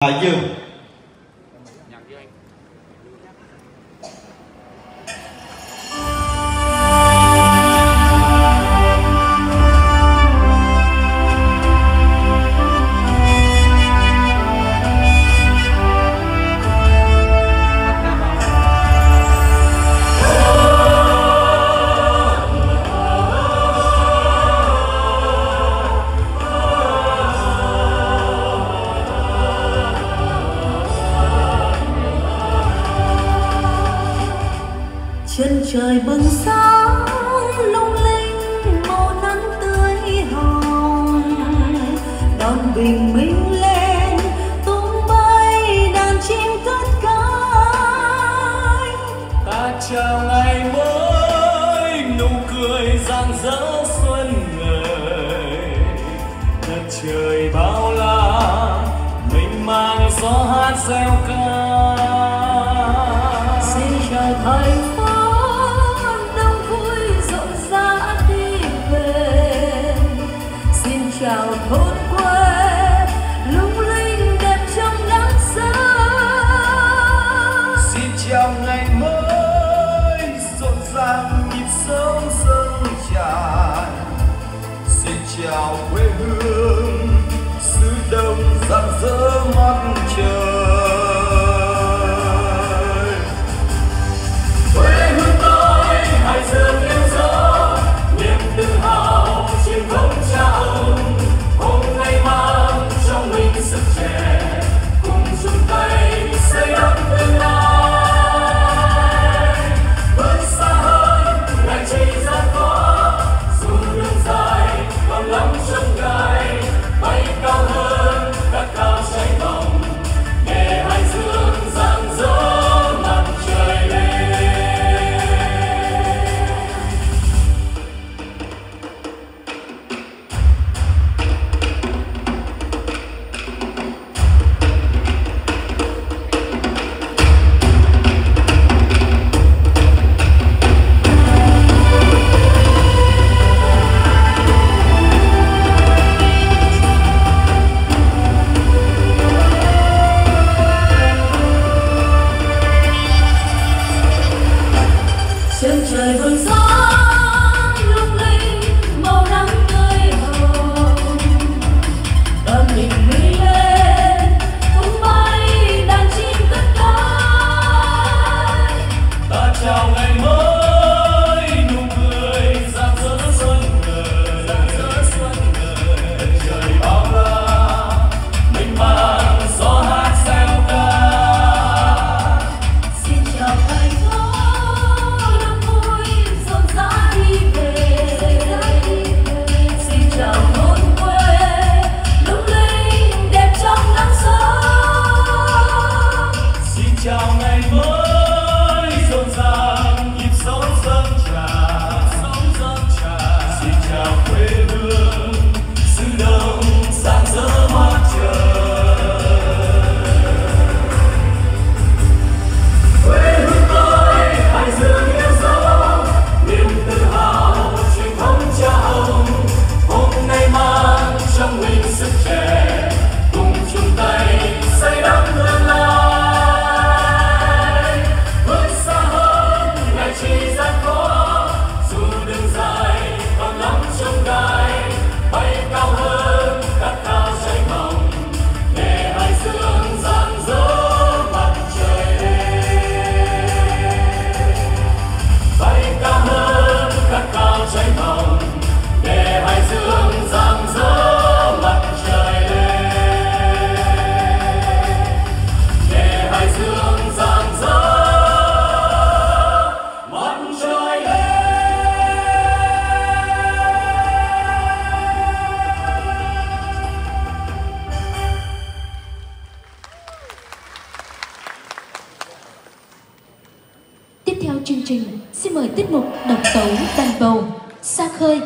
Hải Dương. Chân trời bừng sáng lung linh màu nắng tươi hồng, đón bình minh lên tung bay đàn chim cất cánh. Ta chào ngày mới, nụ cười rạng rỡ xuân ngời. Đất trời bao la mênh mang gió hát reo ca. Xin chào thành phố chào thôn quê lung linh đẹp trong nắng sớm. Xin chào ngày mới rộn ràng nhịp sống dâng tràn. Xin chào quê hương xứ Đông rạng rỡ mặt trời. Quê hương tôi Hải Dương yêu dấu, niềm tự hào truyền thống cha ông. Hôm nay mang trong mình sức trẻ, cùng chung tay xây đắp tương lai. Vươn xa hơn ngàn chi gian khó, dù đường dài còn lắm chông gai. Bay cao hơn các cao cháy bỏng, để Hải Dương rạng rỡ mặt trời lên. Chân trời vầng sáng lung linh màu nắng tươi hồng, đón bình minh lên tung bay đàn chim cất cánh. Ta chào ngày mới, nụ cười rạng rỡ xuân ngời. Đất trời bao la mênh mang gió hát reo ca. Xin chào thành phố đông vui rộn rã đi về. Xin chào thôn quê lung linh đẹp trong nắng sớm. Xin chào ngày mới rộn ràng nhịp sống dâng tràn. Xin chào quê hương xứ Đông rạng rỡ mặt trời. Quê hương tôi Hải Dương yêu dấu, niềm tự hào truyền thống cha ông. Hôm nay mang trong mình sức trẻ, cùng chung tay xây đắp tương lai. Vươn xa hơn ngày chi gian khó, dù đường dài còn lắm chông gai. Bay cao hơn các cao cháy bỏng, để Hải Dương rạng rỡ mặt trời lên. Bay cao hơn các cao cháy bỏng, để Hải Dương rạng rỡ mặt trời lên. Để Hải Dương rạng rỡ mặt trời lên. Tiếp theo chương trình, xin mời tiết mục độc tấu đàn bầu Xa Khơi